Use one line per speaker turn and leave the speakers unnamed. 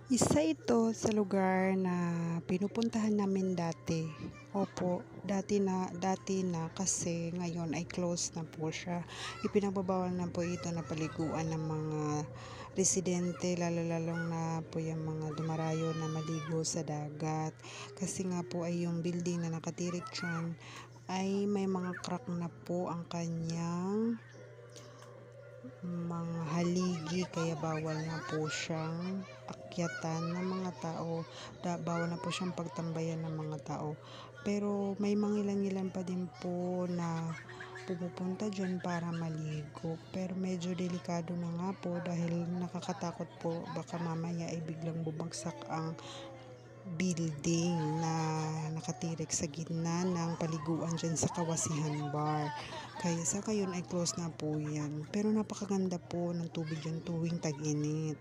Isa ito sa lugar na pinupuntahan namin dati. Opo, dati na kasi ngayon ay close na po siya. Ipinagbabawal na po ito na paliguan ng mga residente, lalo-lalong na po yung mga dumarayo na maligo sa dagat. Kasi nga po ay yung building na nakatirik dyan ay may mga crack na po ang kanyang mga haligi, kaya bawal na po siyang akyatan ng mga tao, bawal na po siyang pagtambayan ng mga tao. Pero may mangilan-ngilan pa din po na pumupunta dyan para maligo, pero medyo delikado na nga po dahil nakakatakot po, baka mamaya ay biglang bumagsak ang building na nakatirik sa gitna ng paliguan dyan sa Kawasihan Bar. Kaya sa ngayon ay close na po yan. Pero napakaganda po ng tubig dyan tuwing tag-init.